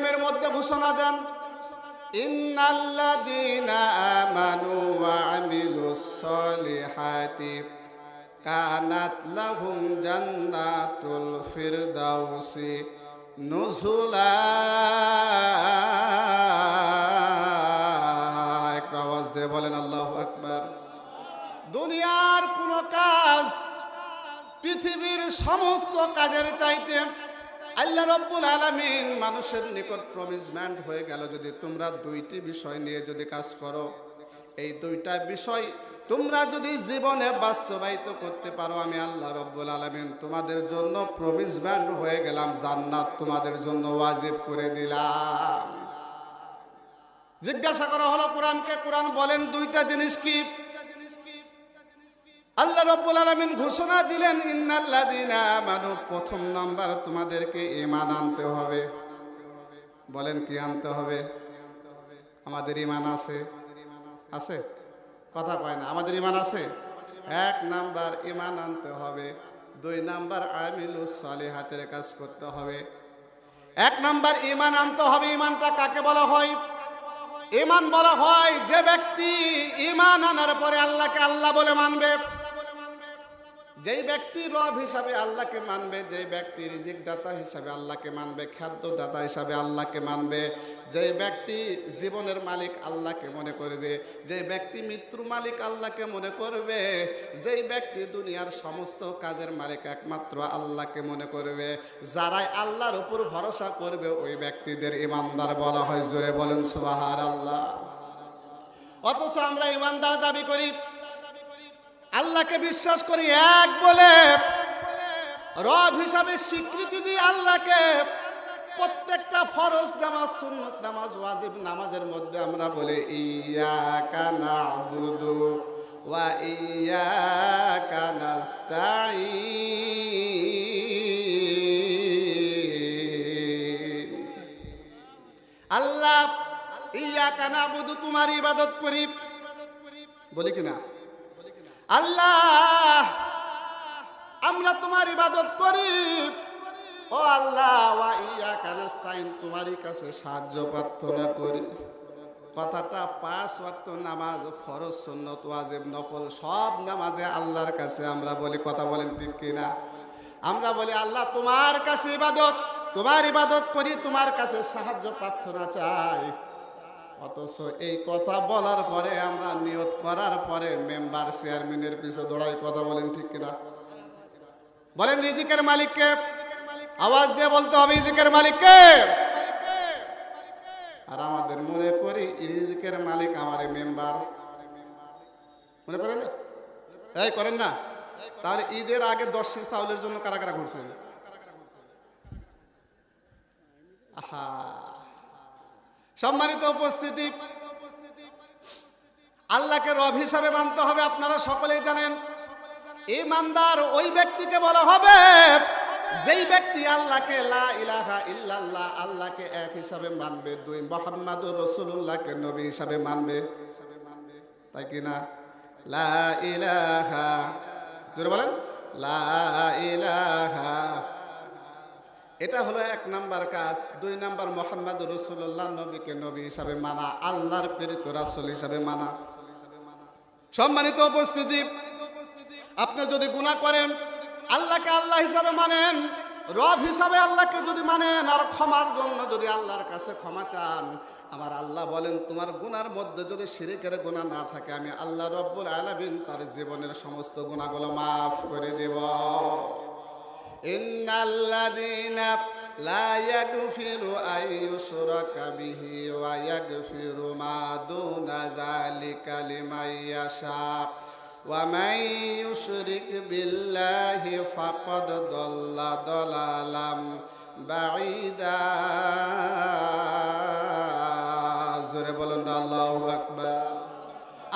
কারিমের মধ্যে ঘোষণা দেন, ইন্নাল্লাযীনা আমানু ওয়া আমিলুস সলিহাতি কানাত লাহুম জান্নাতুল ফিরদাউসি নুজুলা। একটা আওয়াজ দিয়ে বলেন আল্লাহু আকবার। দুনিয়ার কোন কাজ পৃথিবীর সমস্ত কাজের চাইতে আল্লাহ রাব্বুল আলামিন মানুষের নিকট প্রমিসমেন্ট হয়ে গেল, যদি তোমরা দুইটি বিষয় নিয়ে যদি কাজ করো, এই দুইটা বিষয় তোমরা যদি জীবনে বাস্তবায়িত করতে পারো, আমি আল্লাহ রাব্বুল আলামিন তোমাদের জন্য প্রমিসমেন্ট হয়ে গেলাম, জান্নাত তোমাদের জন্য ওয়াজিব করে দিলাম। জিজ্ঞাসা করা হলো কোরআনকে, কোরআন বলেন দুইটা জিনিস কি? আল্লাহ রাব্বুল আলামিন ঘোষণা দিলেন, ইন্নাল্লাযীনা আমানু, প্রথম নাম্বার তোমাদেরকে ঈমান আনতে হবে। বলেন কি আনতে হবে? আমাদের ঈমান আছে? আছে? কথা কয় না। আমাদের ঈমান আছে? এক নাম্বার ঈমান আনতে হবে, দুই নাম্বার আমিলুস সলিহাতের কাজ করতে হবে। এক নাম্বার ঈমান আনতে হবে। ঈমানটা কাকে বলা হয়? ঈমান বলা হয় যে ব্যক্তি ঈমান আনার পরে আল্লাহকে আল্লাহ বলে মানবে, যেই ব্যক্তি রব হিসাবে আল্লাহকে মানবে, যেই ব্যক্তি রিজিক দাতা হিসাবে আল্লাহকে মানবে, খাদ্য দাতা হিসাবে আল্লাহকে মানবে, যেই ব্যক্তি জীবনের মালিক আল্লাহকে মনে করবে, যেই ব্যক্তি মৃত্যুর মালিক আল্লাহকে মনে করবে, যেই ব্যক্তি দুনিয়ার সমস্ত কাজের মালিক একমাত্র আল্লাহকে মনে করবে, যারাই আল্লাহর উপর ভরসা করবে ওই ব্যক্তিদের ঈমানদার বলা হয়। জোরে বলেন সুবহানাল্লাহ। অথচ আমরা ঈমানদার দাবি করি, আল্লাহকে বিশ্বাস করি এক বলে, রব হিসাবে স্বীকৃতি দিই আল্লাহকে। প্রত্যেকটা ফরজ নামাজ, সুন্নত নামাজ, ওয়াজিব নামাজের মধ্যে আমরা বলি ইয়্যাকা না'বুদু ওয়া ইয়্যাকা নাস্তাঈন। আল্লাহ ইয়্যাকা না'বুদু, তোমার ইবাদত করি, বলি কিনা? আল্লাহ আমরা তোমার ইবাদত করি, ও আল্লাহ ওয়া ইয়্যাকা নাস্তাঈন, তোমারই কাছে সাহায্য প্রার্থনা করি। কথাটা 5 ওয়াক্ত নামাজ, ফরজ, সুন্নত, ওয়াজিব, নফল সব নামাজে আল্লাহর কাছে আমরা বলি। কথা বলেন ঠিক কিনা? আমরা বলি আল্লাহ তোমার কাছে ইবাদত, তোমার ইবাদত করি, তোমার কাছে সাহায্য প্রার্থনা চাই। অথচ এই কথা বলার পরে, আমরা নিয়ত করার পরে মেম্বার চেয়ারম্যানের পিছনে দৌড়াই। কথা বলেন ঠিক কিনা? বলেন রিজিকের মালিককে, আওয়াজ দিয়ে বলতে হবে রিজিকের মালিককে। আর আমাদের মনে করি রিজিকের মালিক আমার মেম্বার। মনে করেন না? এই করেন না? তাহলে ঈদের আগে 10 সের চাউলের জন্য কারা কারা ঘুরছেন? আহা, সম্মানিত উপস্থিতি, আল্লাহকে রব হিসাবে মানতে হবে। আপনারা সকলেই জানেন, ঈমানদার ওই ব্যক্তিকে বলা হবে যেই ব্যক্তি আল্লাহকে লা ইলাহা ইল্লাল্লাহ, আল্লাহকে এক হিসাবে মানবে, দুই মুহাম্মাদুর রাসূলুল্লাহকে নবী হিসাবে মানবে। তাই কি না? লা ইলাহা, জোরে বলেন লা ইলাহা। এটা হলো 1 নাম্বার কাজ। 2 নাম্বার মুহাম্মাদুর রাসূলুল্লাহ, নবীকে নবী হিসাবে মানা, আল্লাহর প্রেরিত রাসূল হিসাবে মানা। সম্মানিত উপস্থিতি, আপনি যদি গুনাহ করেন, আল্লাহকে আল্লাহ হিসাবে মানেন, রব হিসাবে আল্লাহকে যদি মানেন, আর ক্ষমার জন্য যদি আল্লাহর কাছে ক্ষমা চান, আমার আল্লাহ বলেন তোমার গুনার মধ্যে যদি শিরকের গুনাহ না থাকে, আমি আল্লাহ রব্বুল আলামিন তার জীবনের সমস্ত গুনাহগুলো মাফ করে দেব। ইন্নাল্লাযীনা লা ইয়াগফিরু আন ইউশরাকা বিহি ওয়া ইয়াগফিরু মা দুনা যালিকা লিমান ইয়াশা ওয়া মান ইউশরিক বিল্লাহি ফাকাদ দাল্লা দালালাম বাঈদা। জোরে বলুন আল্লাহু আকবার।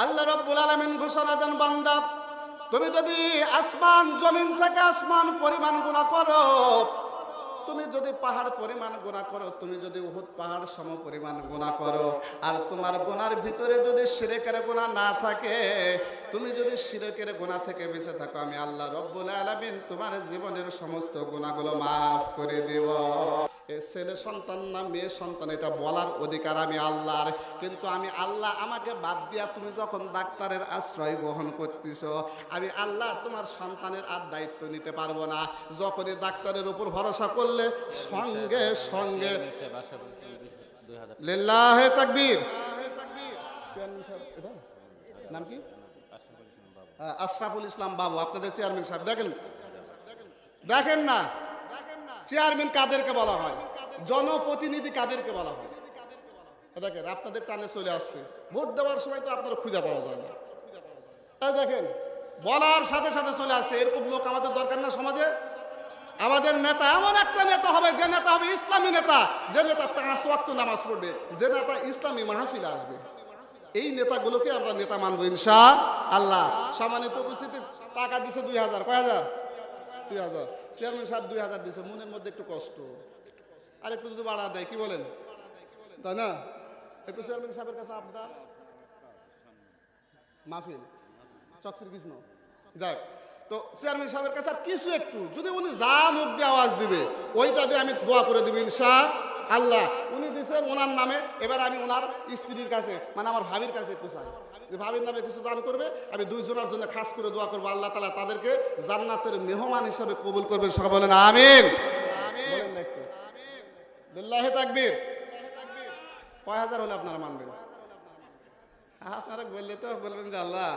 আল্লাহ রাব্বুল আলামিন ঘোষণা দেন, বান্দা তুমি যদি আসমান জমিন থেকে আসমান পরিমাণ গুনাহ করো, তুমি যদি পাহাড় পরিমাণ গুনাহ করো, তুমি যদি উহুদ পাহাড় সম পরিমাণ গুনাহ করো, আর তোমার গুনার ভিতরে যদি শিরকের গুনাহ না থাকে, তুমি যদি শিরকের গুনাহ থেকে বেঁচে থাকো, আমি আল্লাহ রব্বুল আলামিন তোমার জীবনের সমস্ত গুনাহগুলো মাফ করে দেব। এ ছেলে সন্তান না মেয়ে সন্তান এটা বলার অধিকার আমি আল্লাহর, কিন্তু আমি আল্লাহ আমাকে বাদ দিয়া তুমি যখন ডাক্তারের আশ্রয় গ্রহণ করতেছ, আমি আল্লাহ তোমার সন্তানের আর দায়িত্ব নিতে পারবো না। যখনই ডাক্তারের উপর ভরসা করলে সঙ্গে সঙ্গে লিল্লাহে তাকবীর। নাম কি? আশরাফুল ইসলাম বাবু, আপনাদের চেয়ারম্যান সাহেব। দেখেন না চেয়ারম্যান কাদেরকে বলা হয়, জনপ্রতিনিধি কাদেরকে বলা হয়। দেখেন আপনাদের টানে চলে আসছে, ভোট দেওয়ার সময় তো আপনারা খুঁজে পাওয়া যায় না। দেখেন বলার সাথে সাথে চলে আসছে। এরকম লোক আমাদের দরকার না সমাজে। আমাদের নেতা এমন একটা নেতা হবে, যে নেতা হবে ইসলামী নেতা, যে নেতা 5 ওয়াক্ত নামাজ পড়বে, যে নেতা ইসলামী মাহফিলে আসবে। এই নেতাগুলোকে আমরা নেতা মানবো ইনশাআল্লাহ। সম্মানিত উপস্থিতি, টাকা দিছে 2000, কয় হাজার? 2000। চেয়ারম্যান সাহেব 2000 দিছে, মনের মধ্যে একটু কষ্ট, আর একটু যদি বাড়া দেয়, কি বলেন, তাই না? একটু চেয়ারম্যান সাহেবের কাছে আবদার, মাহফিল চকসির কৃষ্ণ যাক, তো চেয়ারম্যান সাহেবের কাছে আর কিছু একটু যদি উনি যা মুখ দিয়ে আওয়াজ দিবে ওইটা দিয়ে আমি দোয়া করে দিব ইনশাআল্লাহ। উনি দিচ্ছেন ওনার নামে, এবার আমি ওনার স্ত্রীর কাছে, মানে আমার ভাবির কাছে একটু চাই যে ভাবির নামে কিছু দান করবে। আমি 2 জনের জন্য খাস করে দোয়া করবো, আল্লাহ তাআলা তাদেরকে জান্নাতের মেহমান হিসাবে কবুল করবেন। সবাই বলেন আমিন। বলেন না একটু লিল্লাহি তাকবীর। কয় হাজার হলে আপনারা মানবেন? আপনারা বললে তো বলবেন যে আল্লাহ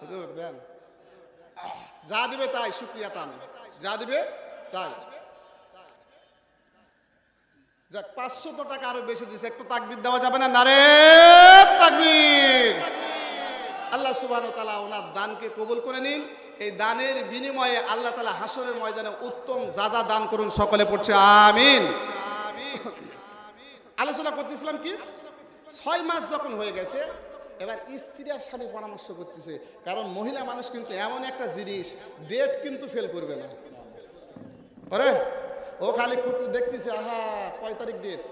হুজুর দেন, যা দিবে তাই, শুকরিয়া টান, যা দিবে তাই। যাক 500 টাকা আরো বেশি দিছে, একটু তাকবীর দেওয়া যাবে না? নারে তাকবীর। আল্লাহ সুবহানাহু ওয়া তাআলা ওনার দানকে কবুল করে নিন। এই দানের বিনিময়ে আল্লাহ তাআলা হাসরের ময়দানে উত্তম যাজা দান করুন। সকলে পড়ছে আমিন। আলোচনা করতেছিলাম কি, 6 মাস যখন হয়ে গেছে, এবার স্ত্রী আর স্বামী পরামর্শ করতেছে, কারণ মহিলা মানুষ কিন্তু এমন একটা জিনিস, ডেট কিন্তু ফেল করবে না। আরে ও খালি খুব দেখতেছে, আহা কয় তারিখ ডেট,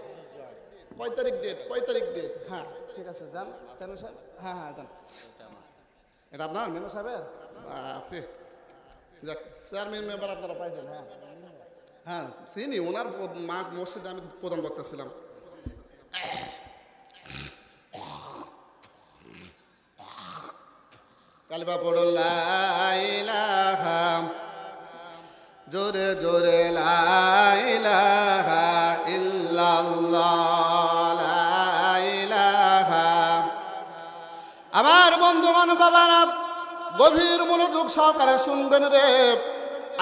কয় তারিখ ডেট, কয় তারিখ ডেট। হ্যাঁ ঠিক আছে যান চেয়ারম্যান সাহেব, হ্যাঁ হ্যাঁ যান। এটা আপনার মেম্বার সাহেবের? যাক চেয়ারম্যান মেম্বার আপনারা পাইছেন? হ্যাঁ হ্যাঁ চিনি, ওনার মা মসজিদে আমি প্রধান বক্তা ছিলাম। কালিমা পড়ো লা ইলাহা, জোরে জোরে লা ইলাহা ইল্লাল্লাহ, লা ইলাহা। আমার বন্ধুগণ বাবারা, গভীর মনোযোগ সহকারে শুনবেন রে।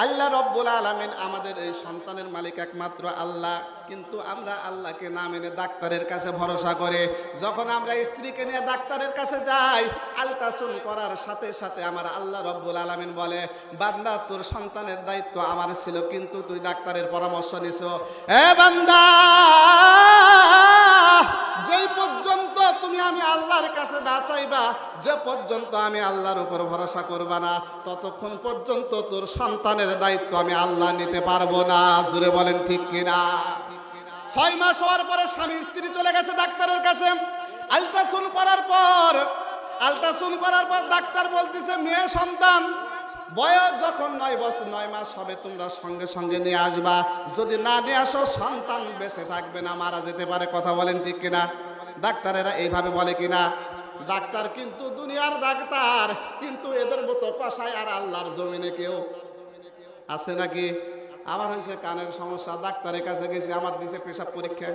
আল্লাহ রব্বুল আলামিন আমাদের এই সন্তানের মালিক একমাত্র আল্লাহ, কিন্তু আমরা আল্লাহকে না মেনে ডাক্তারের কাছে ভরসা করে যখন আমরা স্ত্রীকে নিয়ে ডাক্তারের কাছে যাই, আল্ট্রাসাউন্ড করার সাথে সাথে আমার আল্লাহ রব্বুল আলামিন বলে, বান্দা তোর সন্তানের দায়িত্ব আমার ছিল, কিন্তু তুই ডাক্তারের পরামর্শ নিছো। এ বান্দা, যেই পর্যন্ত তুমি আমি আল্লাহর কাছে না চাইবা, যে পর্যন্ত আমি আল্লাহর উপর ভরসা করবা না, ততক্ষণ পর্যন্ত তোর সন্তানের দায়িত্ব আমি আল্লাহ নিতে পারবো না। জুড়ে বলেন ঠিক কিনা? 6 মাস হওয়ার পরে স্বামী স্ত্রী চলে গেছে ডাক্তারের কাছে। আল্ট্রাসাউন্ড করার পর ডাক্তার বলতেছে, মেয়ে সন্তান বয়স যখন 9 বছর 9 মাস হবে, তোমরা সঙ্গে সঙ্গে নিয়ে আসবা। যদি না নিয়ে আসো, সন্তান বেঁচে থাকবে না, মারা যেতে পারে। কথা বলেন ঠিক কিনা? ডাক্তারেরা এইভাবে বলে কিনা? ডাক্তার কিন্তু দুনিয়ার ডাক্তার, কিন্তু এদের মতো কষায় আর আল্লাহর জমিনে কেউ আছে নাকি? আমার হয়েছে কানের সমস্যা, ডাক্তারের কাছে গেছি, আমার দিছে পেশাব পরীক্ষা।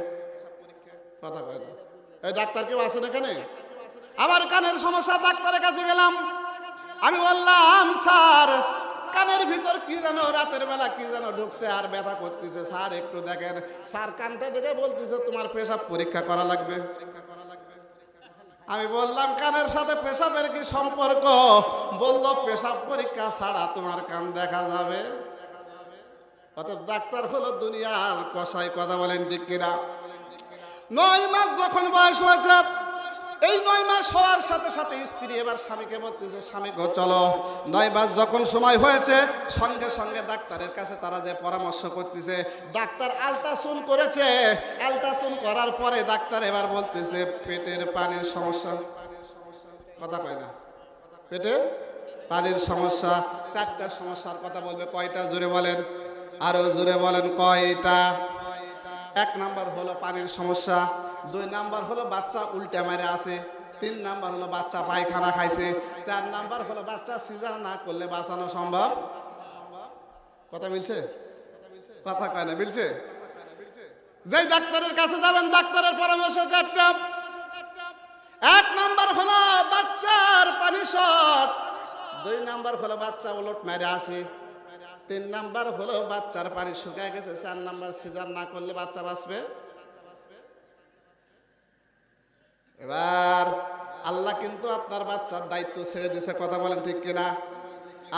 কথা কয় না, এই ডাক্তার কেউ আছে না এখানে? আমার কানের সমস্যা, ডাক্তারের কাছে গেলাম। আমি বললাম, স্যার কানের ভিতর কি যেন রাতের বেলা কি যেন ঢুকছে আর ব্যথা করতেছে, স্যার একটু দেখেন। স্যার কানটা দেখে বলতেছে, তোমার পেশাব পরীক্ষা করা লাগবে। আমি বললাম, কানের সাথে পেশাবের কি সম্পর্ক? বলল, পেশাব পরীক্ষা ছাড়া তোমার কান দেখা যাবে। অর্থাৎ ডাক্তার হলো দুনিয়ার কসাই। কথা বলেন ঠিক কিনা? 9 মাস যখন বয়স হয়েছে, এই 9 মাস হওয়ার সাথে সাথে স্ত্রী এবার স্বামীকে বলতেছে, স্বামী গো চলো। 9 মাস যখন সময় হয়েছে, সঙ্গে সঙ্গে ডাক্তারের কাছে তারা যে পরামর্শ করতেছে, ডাক্তার আল্ট্রাসাউন্ড করেছে। আল্ট্রাসাউন্ড করার পরে ডাক্তার এবার বলতেছে, পেটের পানির সমস্যা। কথা কয় না? পেটে পানির সমস্যা। 4টা সমস্যার কথা বলবে। কয়টা? জোরে বলেন, আরো জোরে বলেন, কয়টা? এক নাম্বার হলো পানির সমস্যা, 2 নাম্বার হলো বাচ্চা উল্টে মারে আছে, 3 নাম্বার হলো বাচ্চা পায়খানা খাইছে, 4 নাম্বার হলো বাচ্চা সিজার না করলে বাঁচানো সম্ভব। কথা মিলছে? কথা কয় না, মিলছে? যেই ডাক্তারের কাছে যাবেন ডাক্তারের পরামর্শ 4টা। 1 নাম্বার হলো বাচ্চার পানি শর্ট, 2 নাম্বার হলো বাচ্চা উলট মেরে আছে, 3 নাম্বার হলো বাচ্চার পানি শুকিয়ে গেছে, 4 নাম্বার সিজার না করলে বাচ্চা বাঁচবে। এবার আল্লাহ কিন্তু আপনার বাচ্চার দায়িত্ব ছেড়ে দিছে, কথা বলেন ঠিক কিনা?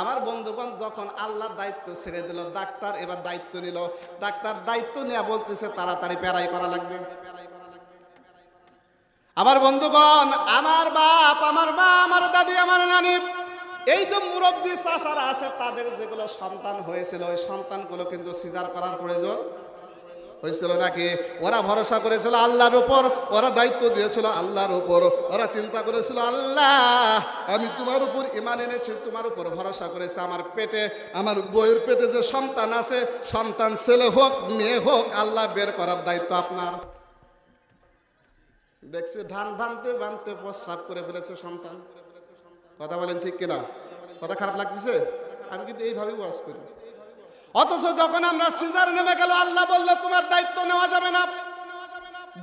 আমার বন্ধুগণ, যখন আল্লাহর দায়িত্ব ছেড়ে দিল, ডাক্তার এবার দায়িত্ব নিল। ডাক্তার দায়িত্ব নিয়ে বলতেছে তাড়াতাড়ি পেরাই করা লাগবে। আমার বন্ধুগণ, আমার বাপ, আমার মা, আমার দাদি, আমার নানি, এই যে মুরব্বী চাচারা আছে, তাদের যেগুলো সন্তান হয়েছিল, ওই সন্তানগুলো কিন্তু সিজার করার প্রয়োজন হয়েছিল নাকি? ওরা ভরসা করেছিল আল্লাহর উপর, ওরা দায়িত্ব দিয়েছিল আল্লাহর উপর, ওরা চিন্তা করেছিল আল্লাহ আমি তোমার উপর ঈমান এনেছি, তোমার উপর ভরসা করেছি, আমার পেটে, আমার বইয়ের পেটে যে সন্তান আছে, সন্তান ছেলে হোক মেয়ে হোক, আল্লাহ বের করার দায়িত্ব আপনার। দেখছি ধান ভাঙতে ভাঙতে প্রস্রাব করে ফেলেছে সন্তান। কথা বলেন ঠিক কিনা? কথা খারাপ লাগতেছে? আমি কিন্তু এইভাবেই ওয়াজ করি। অথচ যখন আমরা সিজার নেমে গেল, আল্লাহ বলল তোমার দায়িত্ব নেওয়া যাবে না।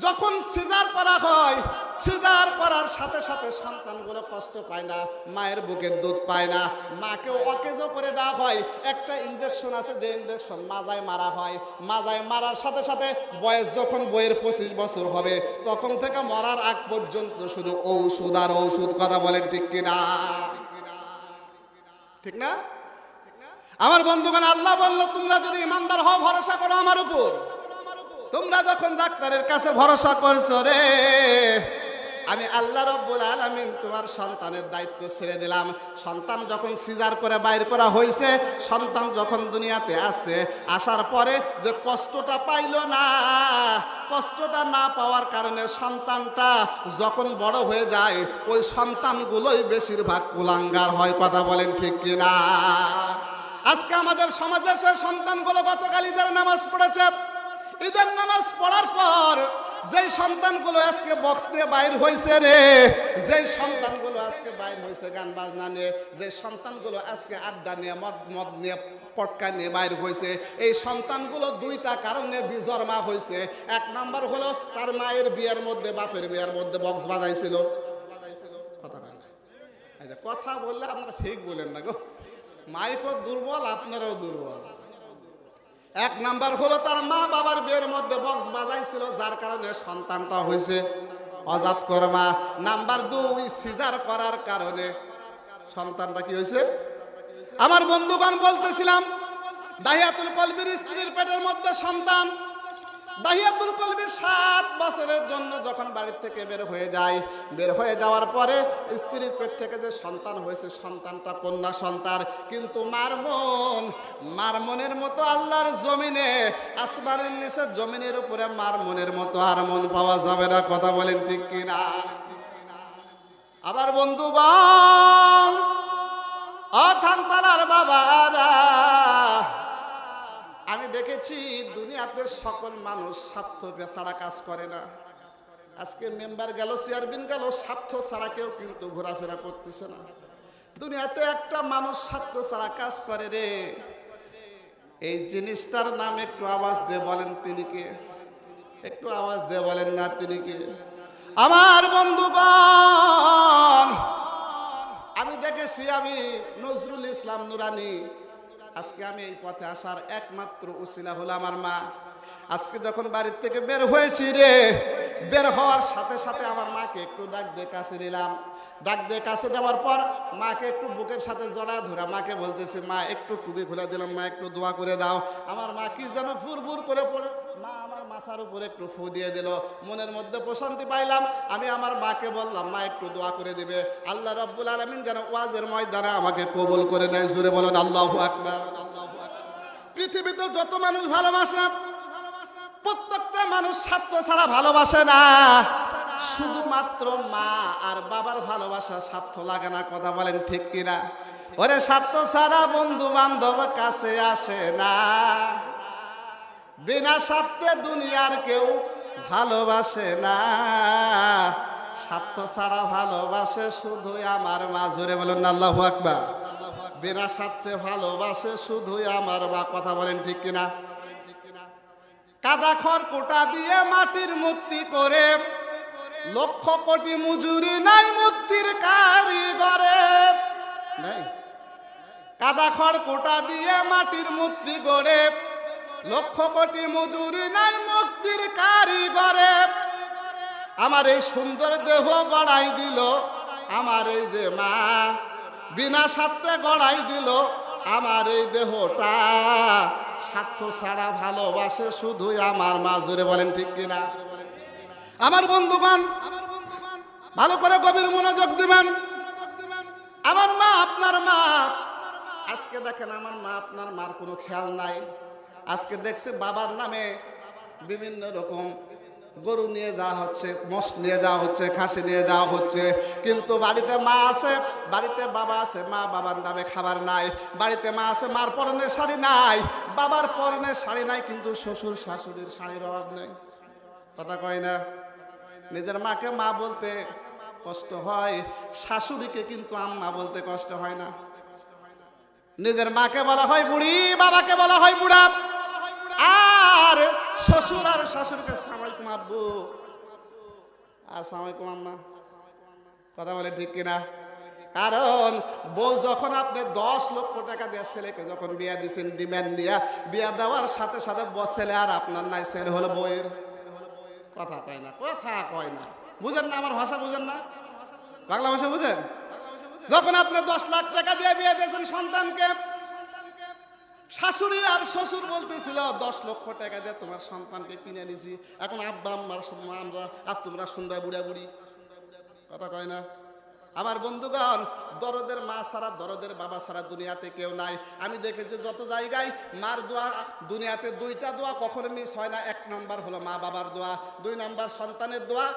যখন সিজার করা হয়, সিজার করার সাথে সাথে সন্তানগুলো কষ্ট পায় না, মায়ের বুকের দুধ পায় না, মাকেও অকেজো করে দেওয়া হয়। একটা ইনজেকশন আছে, যে ইনজেকশন মাজায় মারা হয়, মাজায় মারার সাথে সাথে বয়স যখন বইয়ের 25 বছর হবে, তখন থেকে মরার আগ পর্যন্ত শুধু ঔষধ আর ঔষধ। কথা বলেন ঠিক কিনা? ঠিক না? আমার বন্ধুগণ, আল্লাহ বলল তোমরা যদি ইমানদার হও, ভরসা করো আমার উপর। তোমরা যখন ডাক্তারের কাছে ভরসা করছো রে, আমি আল্লাহ রাব্বুল আলামিন তোমার সন্তানের দায়িত্ব ছেড়ে দিলাম। সন্তান যখন সিজার করে বাইর করা হয়েছে, সন্তান যখন দুনিয়াতে আসছে, আসার পরে যে কষ্টটা পাইল না, কষ্টটা না পাওয়ার কারণে সন্তানটা যখন বড় হয়ে যায়, ওই সন্তানগুলোই বেশিরভাগ কুলাঙ্গার হয়। কথা বলেন ঠিক কিনা? আজকে আমাদের সমাজে সে সন্তানগুলো গতকাল ঈদের নামাজ পড়েছে, ঈদের নামাজ পড়ার পর যেই সন্তানগুলো আজকে বক্স নিয়ে বাইর হয়েছে রে, যেই সন্তানগুলো আজকে বাইর হয়েছে গান বাজনা নিয়ে, যে সন্তানগুলো আজকে আড্ডা নিয়ে মদ নিয়ে পটকা নিয়ে বাইর হয়েছে, এই সন্তানগুলো 2টা কারণে বিজন্মা হয়েছে। 1 নাম্বার হলো তার মায়ের বিয়ের মধ্যে, বাপের বিয়ের মধ্যে বক্স বাজাইছিল। কথা বললে আপনারা ঠিক বলেন না গো, মাইকও দুর্বল, আপনারাও দুর্বল। 1 নাম্বার হলো তার মা বাবার বিয়ের মধ্যে বক্স বাজাইছিল, যার কারণে সন্তানটা হয়েছে অজাত কর্মা। নাম্বার 2, সিজার করার কারণে সন্তানটা কি হয়েছে? আমার বন্ধুগণ, বলতেছিলাম দাহিয়াতুল কলবির স্ত্রীর পেটের মধ্যে সন্তান, দাহিয়াতুল কলবি 7 বছরের জন্য যখন বাড়ি থেকে বের হয়ে যায়, বের হয়ে যাওয়ার পরে স্ত্রীর পেট থেকে যে সন্তান হয়েছে, সন্তানটা কন্যা সন্তান। কিন্তু মার মনের মতো আল্লাহর জমিনে, আসমানের নিচে জমিনের উপরে মার মনের মতো আর মন পাওয়া যাবে না। কথা বলেন ঠিক কিনা? আবার বন্ধুগণ, থানতালার বাবারা, আমি দেখেছি দুনিয়াতে সকল মানুষ স্বার্থ ছাড়া কাজ করে না। আজকে মেম্বার গেল, চেয়ারম্যান গেল, স্বার্থ ছাড়া কেউ কিন্তু ঘোরাফেরা করতেছে না। দুনিয়াতে একটা মানুষ স্বার্থ ছাড়া কাজ করে রে, এই জিনিসটার নাম একটু আওয়াজ দিয়ে বলেন তিনি কে? একটু আওয়াজ দিয়ে বলেন না তিনি কে? আমার বন্ধুগণ, আমি দেখেছি, আমি নজরুল ইসলাম নুরানি, আজকে আমি এই পথে আসার একমাত্র উসিলা হলো আমার মা। আজকে যখন বাড়ির থেকে বের হয়েছি রে, বের হওয়ার সাথে সাথে আমার মাকে একটু ডাক দিয়ে কাছে নিলাম। ডাক দিয়ে কাছে দেওয়ার পর মাকে একটু বুকের সাথে জড়া ধরা মাকে বলতেছি, মা একটু টুপি খুলে দিলাম, মা একটু দোয়া করে দাও। আমার মা কি যেন ফুরফুর করে পড়ে, মা আমার মাথার উপরে একটু ফু দিয়ে দিল। মনের মধ্যে প্রশান্তি পাইলাম। আমি আমার মাকে বললাম, মা একটু দোয়া করে দিবে, আল্লাহ রাব্বুল আলামিন যেন ওয়াজের ময়দানে আমাকে কবুল করে নেয়। জোরে বলেন আল্লাহু আকবার। পৃথিবীতে যত মানুষ ভালোবাসে, প্রত্যেকটা মানুষ স্বার্থ ছাড়া ভালোবাসে না। শুধুমাত্র মা আর বাবার ভালোবাসা স্বার্থ লাগে না। কথা বলেন ঠিক কিনা? ওরে স্বার্থ ছাড়া বন্ধু বান্ধব কাছে আসে না। বিনা স্বার্থে দুনিয়ার কেউ ভালোবাসে না, স্বার্থ ছাড়া ভালোবাসে শুধুই আমার মা। জোরে বলুন না আল্লাহু আকবার। বিনা স্বার্থে ভালোবাসে শুধুই আমার মা। কথা বলেন ঠিক কিনা? কাদা খড় কোটা দিয়ে মাটির মূর্তি করে, লক্ষ কোটি মজুরি নাই মূর্তির কারিগরে। নাই কাদা খড় কোটা দিয়ে মাটির মূর্তি গড়ে, লক্ষ কোটি মজুরি নাই মূর্তির কারিগরে। আমার এই সুন্দর দেহ গড়াই দিল আমার এই যে মা, বিনা স্বার্থে গড়াই দিল আমার এই দেহটা, স্বার্থ ছাড়া ভালোবাসে শুধুই আমার মা। জোরে বলেন ঠিক কিনা? আমার বন্ধুগণ, ভালো করে গভীর মনোযোগ দিবেন। আমার মা আপনার মা। আজকে দেখেন আমার মা আপনার মার কোনো খেয়াল নাই। আজকে দেখছে বাবার নামে বিভিন্ন রকম গরু নিয়ে যাওয়া হচ্ছে, মোষ নিয়ে যাওয়া হচ্ছে, খাসি নিয়ে যাওয়া হচ্ছে, কিন্তু বাড়িতে মা আছে, বাড়িতে বাবা আছে, মা বাবার নামে খাবার নাই। বাড়িতে মা আছে, মার পরনের শাড়ি নাই, বাবার পরনের শাড়ি নাই, কিন্তু শ্বশুর শাশুড়ির শাড়ির অভাব নেই। কথা কয় না? নিজের মাকে মা বলতে কষ্ট হয়, শাশুড়িকে কিন্তু আম্মা বলতে কষ্ট হয় না। নিজের মাকে বলা হয় বুড়ি, বাবাকে বলা হয় বুড়া, আর শ্বশুর আর শাশুড়িকে সালামালাইকুম আব্বু আর সালামালাইকুম আম্মা। কথা বলে ঠিক কিনা? কারণ বউ যখন আপনি 10 লক্ষ টাকা দিয়ে ছেলেকে যখন বিয়া দিচ্ছেন, ডিমান্ড নিয়ে বিয়া দেওয়ার সাথে সাথে ছেলে আর আপনার নাই, ছেলে হলো বউয়ের। কথা কয় না, কথা কয় না। বুঝেন না আমার ভাষা? বুঝেন না বাংলা ভাষা? বুঝেন? যখন আপনি 10 লাখ টাকা দিয়ে বিয়ে দিয়েছেন সন্তানকে, শাশুড়ি আর শ্বশুর বলতেছিল 10 লক্ষ টাকা দিয়ে তোমার সন্তানকে কিনে নিছি, এখন আব্বা আম্মার আমরা আর তোমরা শুনবা বুড়া বুড়ি। কথা কয় না? আমার বন্ধুগণ, দরদের মা ছাড়া, দরদের বাবা ছাড়া দুনিয়াতে কেউ নাই। আমি দেখেছি যত জায়গায় মার দোয়া, দুনিয়াতে 2টা দোয়া কখনো মিস হয় না। 1 নম্বর হলো মা বাবার দোয়া, 2 নম্বর সন্তানের দোয়া,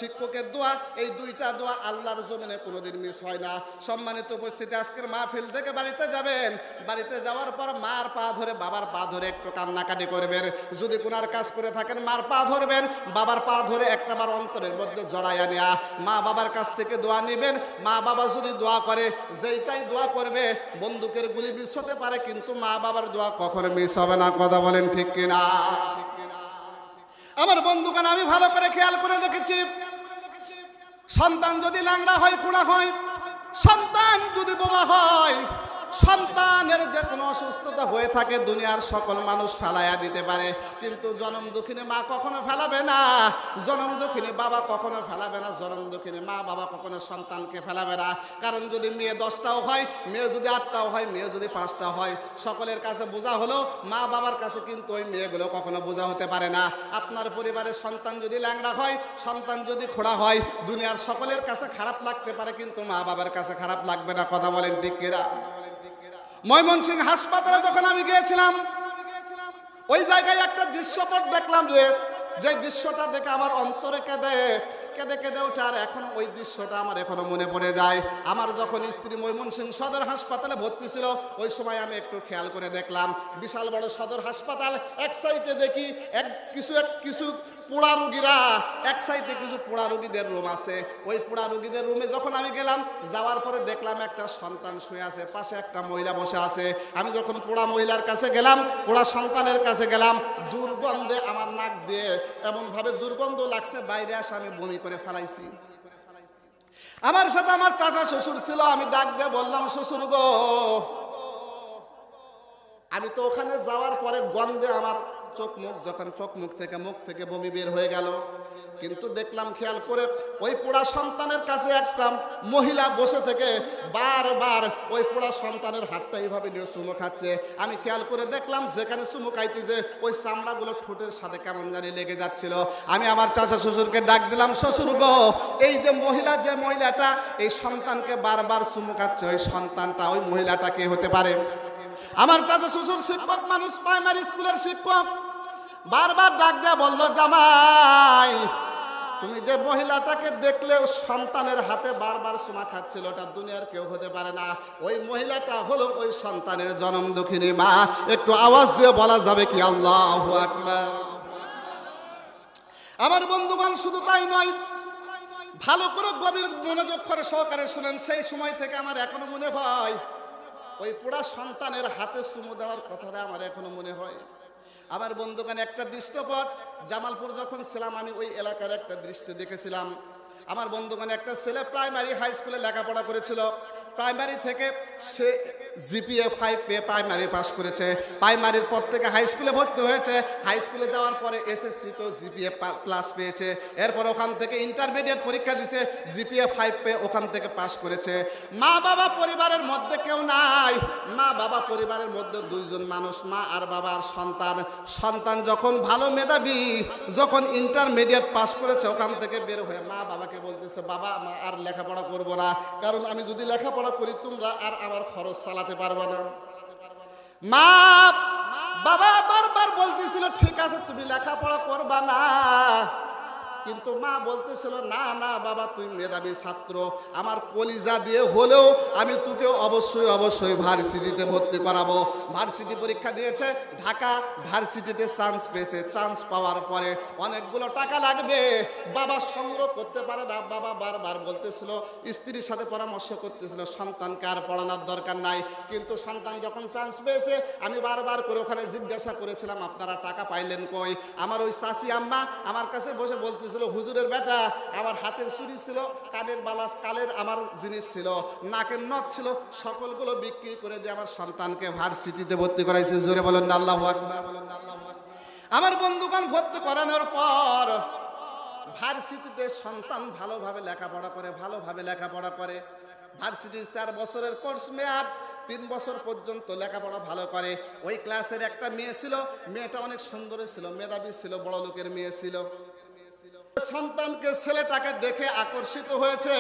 শিক্ষকের দোয়া। এই 2টা দোয়া আল্লাহর জমিনে কোনোদিন মিস হয় না। সম্মানিত উপস্থিতি, আজকের মাহফিল থেকে বাড়িতে যাবেন, বাড়িতে যাওয়ার পর মার পা ধরে, বাবার পা ধরে একটু কান্নাকাটি করবেন। যদি গুনার কাজ করে থাকেন মার পা ধরবেন, বাবার পা ধরে একটাবার অন্তরের মধ্যে জড়াইয়া নেয়া, মা বাবার কাছ থেকে দোয়া নিবেন। মা বাবা যদি দোয়া করে, যেইটাই দোয়া করবে, বন্দুকের গুলি মিস হতে পারে, কিন্তু মা বাবার দোয়া কখনো মিস হবে না। কথা বলেন ঠিক কিনা? আমার বন্ধুগণ, আমি ভালো করে খেয়াল করে দেখেছি, সন্তান যদি ল্যাংড়া হয়, খোঁড়া হয়, সন্তান যদি বোমা হয়, সন্তানের যে কোনো অসুস্থতা হয়ে থাকে, দুনিয়ার সকল মানুষ ফেলাইয়া দিতে পারে, কিন্তু জনম দুঃখিনী মা কখনো ফেলাবে না, জনম দুঃখিনী বাবা কখনো ফেলাবে না, জনম দুঃখিনী মা বাবা কখনো সন্তানকে ফেলাবে না। কারণ যদি মেয়ে 10টাও হয়, মেয়ে যদি 8টাও হয়, মেয়ে যদি 5টা হয়, সকলের কাছে বোঝা হলো, মা বাবার কাছে কিন্তু ওই মেয়েগুলো কখনো বোঝা হতে পারে না। আপনার পরিবারের সন্তান যদি ল্যাংড়া হয়, সন্তান যদি খোড়া হয়, দুনিয়ার সকলের কাছে খারাপ লাগতে পারে, কিন্তু মা বাবার কাছে খারাপ লাগবে না। কথা বলেন ঠিক কিনা? ময়মনসিংহ হাসপাতালে যখন আমি গিয়েছিলাম, ওই জায়গায় একটা দৃশ্যপট দেখলাম, যে দৃশ্যটা দেখে আমার অন্তরে কেঁদে কেঁদে কেঁদে ওঠে। আর এখন ওই দৃশ্যটা আমার এখনো মনে পড়ে যায়। আমার যখন স্ত্রী ময়মনসিংহ সদর হাসপাতালে ভর্তি ছিল, ওই সময় আমি একটু খেয়াল করে দেখলাম, বিশাল বড় সদর হাসপাতাল, এক সাইডে দেখি কিছু পোড়া রুগীরা, এক সাইডে কিছু পোড়া রুগীদের রুম আছে। ওই পোড়া রুগীদের রুমে যখন আমি গেলাম, যাওয়ার পরে দেখলাম একটা সন্তান শুয়ে আছে, পাশে একটা মহিলা বসে আছে। আমি যখন পোড়া মহিলার কাছে গেলাম, পোড়া সন্তানের কাছে গেলাম, দুর্গন্ধে আমার নাক দিয়ে এমনভাবে দুর্গন্ধ লাগছে, বাইরে আসে আমি বমি করে ফেলাইছি। আমার সাথে আমার চাচা শ্বশুর ছিল, আমি ডাক দিয়ে বললাম, শ্বশুর গো, আমি তো ওখানে যাওয়ার পরে গন্ধে আমার মুখ থেকে বমি বের হয়ে গেল। কিন্তু দেখলাম, খেয়াল করে, ওই পোড়া সন্তানের কাছে একটা মহিলা বসে থেকে বারবার ওই পোড়া সন্তানের হাতটা এইভাবে নিয়ে চুমু খাচ্ছে। আমি খেয়াল করে দেখলাম, যেখানে চুমু খাইতেছে ওই চামড়াগুলো ঠোঁটের সাথে কেমন জানি লেগে যাচ্ছিল। আমি আমার চাচা শ্বশুরকে ডাক দিলাম, শ্বশুর গো, এই যে মহিলাটা এই সন্তানকে বারবার চুমু খাচ্ছে, ওই সন্তানটা, ওই মহিলাটা কে হতে পারে? আমার চাচা শ্বশুর শিক্ষক মানুষ, প্রাইমারি স্কুলের শিক্ষক, বারবার ডাক দেয়া বলল, জামাই, তুমি যে মহিলাটাকে দেখলেও সন্তানের হাতে বারবার চুমা খাচ্ছিল, ওটা দুনিয়ার কেউ হতে পারে না। ওই মহিলাটা হলো ওই সন্তানের জনম দুঃখিনী মা। একটু আওয়াজ দিয়ে বলা যাবে কি আল্লাহু আকবার। আমার বন্ধুগণ, শুধু তাই নয়, ভালো করে গভীর মনোযোগ করে সহকারে শুনেন। সেই সময় থেকে আমার এখনো মনে হয় ওই পোড়া সন্তানের হাতে চুমু দেওয়ার কথাটা আমার এখনো মনে হয়। আমার বন্ধুগণ, একটা দৃশ্যপট, জামালপুর যখন ছিলাম আমি ওই এলাকার একটা দৃশ্য দেখেছিলাম। আমার বন্ধুগণ, একটা ছেলে প্রাইমারি হাই স্কুলে লেখাপড়া করেছিল। প্রাইমারি থেকে সে জিপিএ 5 পেয়ে প্রাইমারি পাস করেছে। প্রাইমারির পর থেকে হাই স্কুলে ভর্তি হয়েছে। হাই স্কুলে যাওয়ার পরে এসএসসি তো জিপিএ প্লাস পেয়েছে। এরপর ওখান থেকে ইন্টারমিডিয়েট পরীক্ষা দিছে, জিপিএ 5 পেয়ে ওখান থেকে পাস করেছে। মা বাবা পরিবারের মধ্যে কেউ নাই। মা বাবা পরিবারের মধ্যে দুইজন মানুষ, মা আর বাবা আর সন্তান। সন্তান যখন ভালো মেধাবী, যখন ইন্টারমিডিয়েট পাস করেছে, ওখান থেকে বের হয়ে মা বাবাকে বলতেছে, বাবা মা আর লেখাপড়া করব না, কারণ আমি যদি লেখাপড়া করি তোমরা আর আমার খরচ চালাতে পারবে না। মা বাবা বারবার বলতেছিল ঠিক আছে তুমি লেখাপড়া করবা না, কিন্তু মা বলতেছিল না না বাবা তুই মেধাবী ছাত্র, আমার কলিজা দিয়ে হলেও আমি তোকে অবশ্যই অবশ্যই ভার্সিটিতে ভর্তি করাবো। ভার্সিটি পরীক্ষা দিয়েছে, ঢাকা ভার্সিটিতে চান্স পেয়েছে। চান্স পাওয়ার পরে অনেকগুলো টাকা লাগবে, বাবা সংগ্রহ করতে পারে না। বাবা বারবার বলতেছিল, স্ত্রীর সাথে পরামর্শ করতেছিল, সন্তানকে আর পড়ানোর দরকার নাই। কিন্তু সন্তান যখন চান্স পেয়েছে, আমি বারবার করে ওখানে জিজ্ঞাসা করেছিলাম আপনারা টাকা পাইলেন কই। আমার ওই চাচি আম্মা আমার কাছে বসে বলতেছিল, হুজুরের বেটা আমার হাতের চুড়ি ছিল, কানের বালাস, কালের আমার জিনিস ছিল, নাকের নথ ছিল, সকলগুলো বিক্রি করে দিয়ে আমার সন্তানকে ভার্সিটিতে ভর্তি করাইছে। জোরে বলেন না আল্লাহু আকবার। আমার বন্ধুগণ, ভর্তি করানোর পর ভার্সিটিতে সন্তান ভালোভাবে লেখাপড়া করে, ভালোভাবে লেখাপড়া করে। ভার্সিটির 4 বছরের কোর্স মেয়াদ, 3 বছর পর্যন্ত লেখাপড়া ভালো করে। ওই ক্লাসের একটা মেয়ে ছিল, মেয়েটা অনেক সুন্দর ছিল, মেধাবী ছিল, বড় লোকের মেয়ে ছিল। সন্তানকে ছেলেটাকে দেখে আকর্ষিত হয়েছে।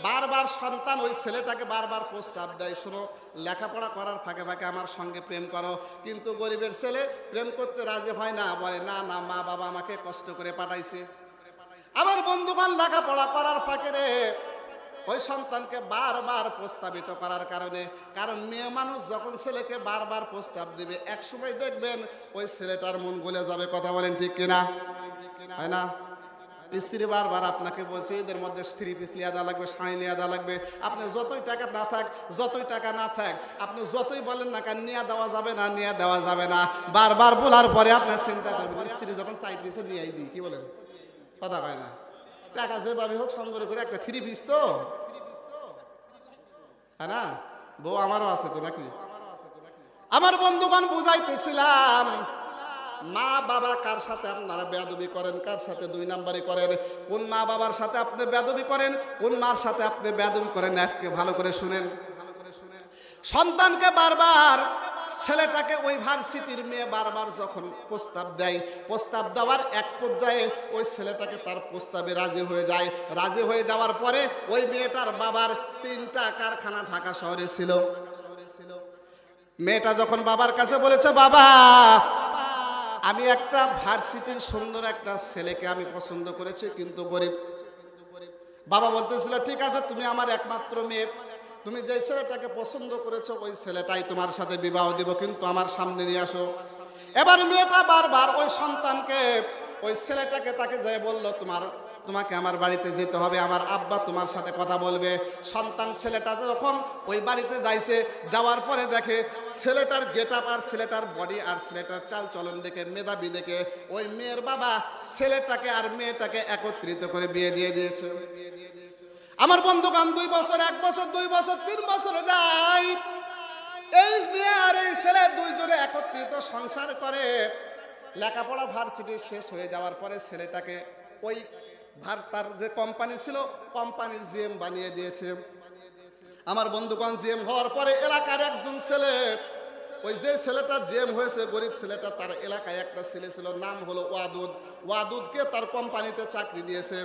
বারবার সন্তান ওই ছেলেটাকে বারবার প্রস্তাব দেয়, শোনো লেখাপড়া করার ফাঁকে ফাঁকে আমার সঙ্গে প্রেম করো। কিন্তু গরিবের ছেলে প্রেম করতে রাজি হয় না, বলে না না মা বাবা আমাকে কষ্ট করে পাঠাইছে। আমার বন্ধুগণ, লেখাপড়া করার ফাঁকে রে ওই সন্তানকে বারবার প্রস্তাবিত করার কারণে, কারণ মেয়ে মানুষ যখন ছেলেকে বারবার প্রস্তাব দিবে, এক সময় দেখবেন ওই ছেলেটার মন গলে যাবে। কথা বলেন ঠিক কিনা? হয় না? স্ত্রী বারবার আপনাকে বলছে এদের মধ্যে 3 পিস লিয়া দেওয়া লাগবে, শাড়ি লিয়া দেওয়া লাগবে। আপনি যতই টাকা না থাক, যতই টাকা না থাক, আপনি যতই বলেন না কেন নিয়ে দেওয়া যাবে না, নিয়ে দেওয়া যাবে না, বারবার বলার পরে আপনার চিন্তা করবেন স্ত্রী যখন চাই দিয়েছে নিয়েই দিই। কি বলেন? কথা কয় না? টাকা যেভাবে হোক সংগ্রহ করে একটা 3 পিস তো, হ্যাঁ না? বউ আমারও আছে তো নাকি? আমার বন্ধুগণ, বুঝাইতেছিলাম মা বাবা কার সাথে আপনারা বেয়াদবি করেন, কার সাথে 2 নাম্বারি করেন, কোন মা বাবার সাথে আপনি বেয়াদবি করেন, কোন মার সাথে আপনি বেয়াদবি করেন, আজকে ভালো করে শুনেন। সন্তানকে বারবার, ছেলেটাকে ওই ভার্সিটির মেয়ে বারবার যখন প্রস্তাব দেয়, প্রস্তাব দেওয়ার এক পর্যায়ে ওই ছেলেটাকে তার প্রস্তাবে রাজি হয়ে যায়। রাজি হয়ে যাওয়ার পরে ওই মেয়েটার বাবার 3টা কারখানা ঢাকা শহরে ছিল। মেয়েটা যখন বাবার কাছে বলেছে, বাবা আমি একটা ভার্সিটির সুন্দর একটা ছেলেকে আমি পছন্দ করেছি, কিন্তু গরিব। বাবা বলতেছিল ঠিক আছে তুমি আমার একমাত্র মেয়ে, তুমি যে ছেলেটাকে পছন্দ করেছো ওই ছেলেটাই তোমার সাথে বিবাহ দিব, কিন্তু আমার সামনে নিয়ে আসো। এবার মেয়েটা বারবার ওই সন্তানকে, ওই ছেলেটাকে তাকে যে বলল তোমাকে আমার বাড়িতে যেতে হবে, আমার আব্বা তোমার সাথে কথা বলবে। সন্তান ছেলেটা যখন ওই বাড়িতে যাইছে, যাওয়ার পরে দেখে ছেলেটার গেটআপ আর ছেলেটার বডি আর ছেলেটার চাল চলন দেখে, মেধাবী দেখে ওই মেয়ের বাবা ছেলেটাকে আর মেয়েটাকে একত্রিত করে বিয়ে দিয়ে দিয়েছে। আমার বন্ধুগণ, 2 বছর, 1 বছর, 2 বছর, 3 বছর যায়, এই মেয়ে আর এই ছেলে দুইজনে একত্রিত সংসার করে। লেখাপড়া ভার্সিটি শেষ হয়ে যাওয়ার পরে ছেলেটাকে ওই তার যে কোম্পানি ছিল, কোম্পানির জিএম বানিয়ে দিয়েছে। আমার বন্ধুগণ, জিএম হওয়ার পরে এলাকার একজন ছেলে, ওই যে ছেলেটা জিএম হয়েছে গরিব ছেলেটা, তার এলাকায় একটা ছেলে ছিল, নাম হলো ওয়াদুদ। ওয়াদুদকে তার কোম্পানিতে চাকরি দিয়েছে।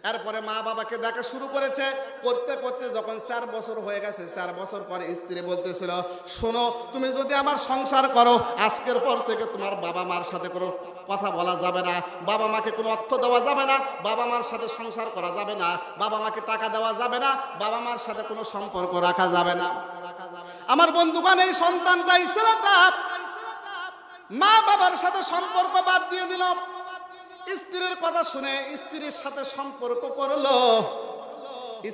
এরপরে মা বাবাকে দেখা শুরু করেছে। করতে করতে যখন 4 বছর হয়ে গেছে, 4 বছর পরে স্ত্রী বলতেছিল, শোনো, তুমি যদি আমার সংসার করো, আজকের পর থেকে তোমার বাবা মার সাথে কোনো কথা বলা যাবে না, বাবা মাকে কোনো অর্থ দেওয়া যাবে না, বাবা মার সাথে সংসার করা যাবে না, বাবা মাকে টাকা দেওয়া যাবে না, বাবা মার সাথে কোনো সম্পর্ক রাখা যাবে না। আমার বন্ধুগণ, এই সন্তানটা, এই ছেলেটা মা বাবার সাথে সম্পর্ক বাদ দিয়ে দিল। স্ত্রীর কথা শুনে স্ত্রীর সাথে সম্পর্ক করলো।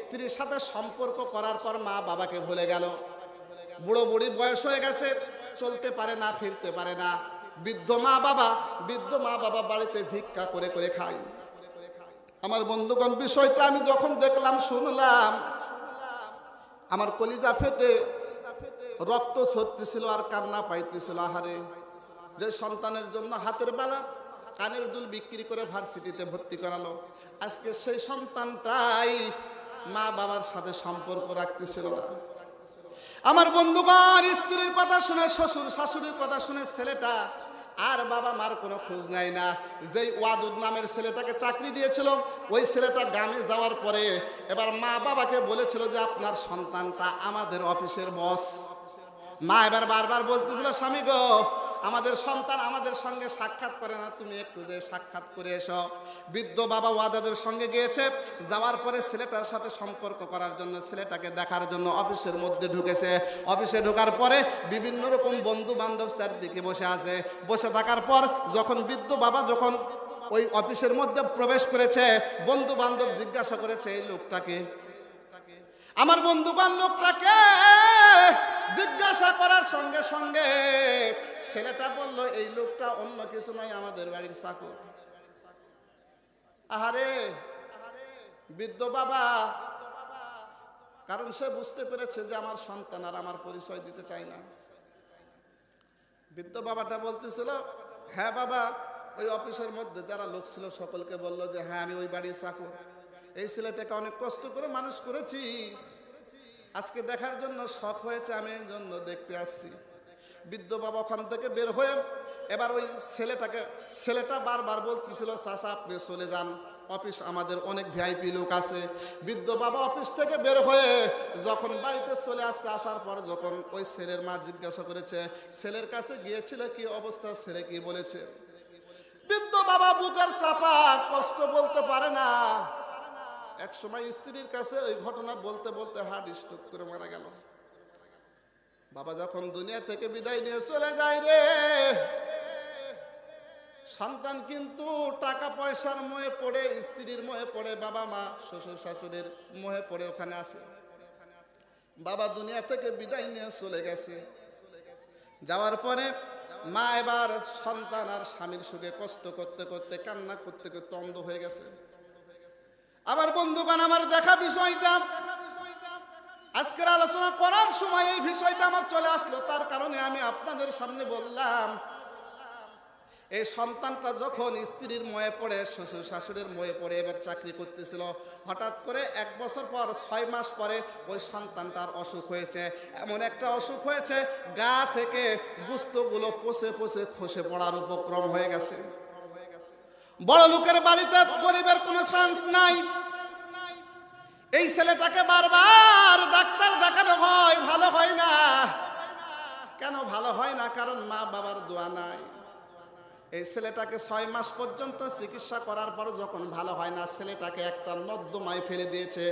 স্ত্রীর সাথে সম্পর্ক করার পর মা বাবাকে ভুলে গেল। বুড়ো বুড়ি বয়স হয়ে গেছে, চলতে পারে না, ফিরতে পারে না। বৃদ্ধ মা বাবা বাড়িতে ভিক্ষা করে করে খায়। আমার বন্ধুগণ, বিষয়টা আমি যখন দেখলাম, শুনলাম, আমার কলিজা ফেটে রক্ত ঝরতেছিল আর কান্না পাইতেছিল। আহারে, যে সন্তানের জন্য হাতের বালা কানের দুল বিক্রি করে ভার্সিটিতে ভর্তি করালো, আজকে সেই সন্তানটাই মা বাবার সাথে সম্পর্ক রাখতেছিল না। আমার বন্ধুগণ, স্ত্রীর কথা শুনে, শ্বশুর শাশুড়ির কথা শুনে ছেলেটা আর বাবা মার কোনো খোঁজ নেয় না। যেই ওয়াদুদ নামের ছেলেটাকে চাকরি দিয়েছিল, ওই ছেলেটা গ্রামে যাওয়ার পরে এবার মা বাবাকে বলেছিল যে আপনার সন্তানটা আমাদের অফিসের বস। মা এবার বারবার বলতেছিল, স্বামী গো, আমাদের সন্তান আমাদের সঙ্গে সাক্ষাৎ করে না, তুমি একটু যে সাক্ষাৎ করে এসো। বৃদ্ধ বাবা ওয়াদাদের সঙ্গে গিয়েছে। যাওয়ার পরে ছেলেটার সাথে সম্পর্ক করার জন্য, ছেলেটাকে দেখার জন্য অফিসের মধ্যে ঢুকেছে। অফিসে ঢোকার পরে বিভিন্ন রকম বন্ধু বান্ধব চারদিকে বসে আছে। বসে থাকার পর যখন বৃদ্ধ বাবা যখন ওই অফিসের মধ্যে প্রবেশ করেছে, বন্ধু বান্ধব জিজ্ঞাসা করেছে, এই লোকটাকে। আমার বন্ধুবান লোকটাকে জিজ্ঞাসা করার সঙ্গে সঙ্গে ছেলেটা বলল, এই লোকটা অন্য কিছু নয়, আমাদের বাড়ির চাকর। আহারে, বৃদ্ধ বাবা, কারণ সে বুঝতে পেরেছে যে আমার সন্তান আর আমার পরিচয় দিতে চায় না। বৃদ্ধ বাবাটা বলতেছিল, হ্যাঁ বাবা, ওই অফিসের মধ্যে যারা লোক ছিল সকলকে বলল যে হ্যাঁ আমি ওই বাড়ির চাকর। এই ছেলেটাকে অনেক কষ্ট করে মানুষ করেছি, আজকে দেখার জন্য শখ হয়েছে, আমি এই জন্য দেখতে আসছি। বৃদ্ধ বাবা ওখান থেকে বের হয়ে এবার ওই ছেলেটা বারবার বলতেছিল, চাচা আপনি চলে যান, অফিস আমাদের অনেক ভিআইপি লোক আছে। বৃদ্ধ বাবা অফিস থেকে বের হয়ে যখন বাড়িতে চলে আসছে, আসার পর যখন ওই ছেলের মা জিজ্ঞাসা করেছে, ছেলের কাছে গিয়েছিল, কি অবস্থা, ছেলে কি বলেছে। বৃদ্ধ বাবা বুকের চাপা, কষ্ট বলতে পারে না। এক সময় স্ত্রীর কাছে ওই ঘটনা বলতে বলতে হার্ট স্ট্রোক করে মারা গেল। বাবা যখন দুনিয়া থেকে বিদায় নিয়ে চলে যায় রে, সন্তান কিন্তু টাকা পয়সার মোহে পড়ে, স্ত্রীর মোহে পড়ে, বাবা মা শ্বশুর শাশুড়ির মোহে পড়ে ওখানে আছে। বাবা দুনিয়া থেকে বিদায় নিয়ে চলে গেছে। যাওয়ার পরে মা এবার সন্তান আর স্বামীর সুখে কষ্ট করতে করতে, কান্না করতে করতে অন্ধ হয়ে গেছে। আমার বন্ধুগণ, আমার দেখা বিষয়টা আজকের আলোচনা করার সময় এই বিষয়টা আমার চলে আসলো, তার কারণে আমি আপনাদের সামনে বললাম। এই সন্তানটা যখন স্ত্রীর মোহে পড়ে, শ্বশুর শাশুড়ির মোহে পড়ে এবার চাকরি করতেছিল, হঠাৎ করে 1 বছর পর 6 মাস পরে ওই সন্তানটার অসুখ হয়েছে। এমন একটা অসুখ হয়েছে, গা থেকে গোশতগুলো পচে পচে খসে পড়ার উপক্রম হয়ে গেছে। বড় লোকের বাড়িতে গরিবের কোনো চান্স নাই। এই ছেলেটাকে বারবার ডাক্তার দেখানো হয়, ভালো হয় না। কেন ভালো হয় না? কারণ মা বাবার দোয়া নাই। এই ছেলেটাকে 6 মাস পর্যন্ত চিকিৎসা করার পর যখন ভালো হয় না, ছেলেটাকে একটা নর্দমায় ফেলে দিয়েছে।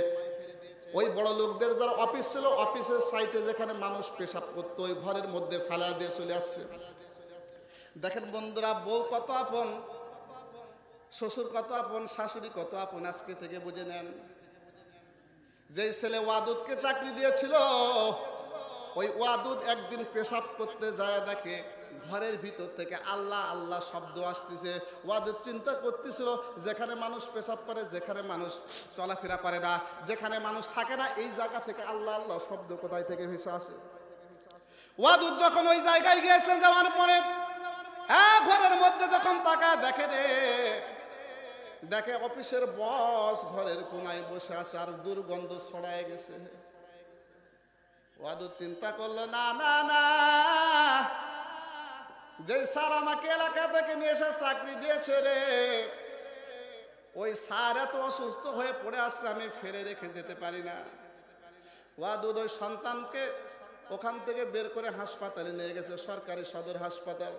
ওই বড় লোকদের যারা অফিস ছিল, অফিসের সাইটে যেখানে মানুষ পেশাব করতো, ওই ঘরের মধ্যে ফেলা দিয়ে চলে আসছে। দেখেন বন্ধুরা, বউ কত আপন, শ্বশুর কত আপন, শাশুড়ি কত আপন, আজকে থেকে বুঝে নেন। যেই ছেলে ওয়াদুদকে চাকরি দিয়েছিল, ওই ওয়াদুদ একদিন পেশাব করতে যায়, দেখে ঘরের ভিতর থেকে আল্লাহ আল্লাহ শব্দ আসতেছে। ওয়াদুদ চিন্তা করতেছিল, যেখানে মানুষ পেশাব করে, যেখানে মানুষ চলাফেরা করে না, যেখানে মানুষ থাকে না, এই জায়গা থেকে আল্লাহ আল্লাহ শব্দ কোথায় থেকে ভেসে আসে। ওয়াদুদ যখন ওই জায়গায় গিয়েছে, যাওয়ার পরে ঘরের মধ্যে যখন তাকায় দেখে অফিসের বস ঘরের কোনায় বসে আছে আর দুর্গন্ধ ছড়ায় গেছে। ওয়াদুদ চিন্তা করলো, না না না, যে স্যার আমাকে এলাকা থেকে নিয়ে এসে চাকরি দিয়েছে রে, ওই স্যার এত অসুস্থ হয়ে পড়ে আসছে, আমি ফেলে রেখে যেতে পারি না। ওয়াদুদ ওই সন্তানকে ওখান থেকে বের করে হাসপাতালে নিয়ে গেছে, সরকারি সদর হাসপাতাল।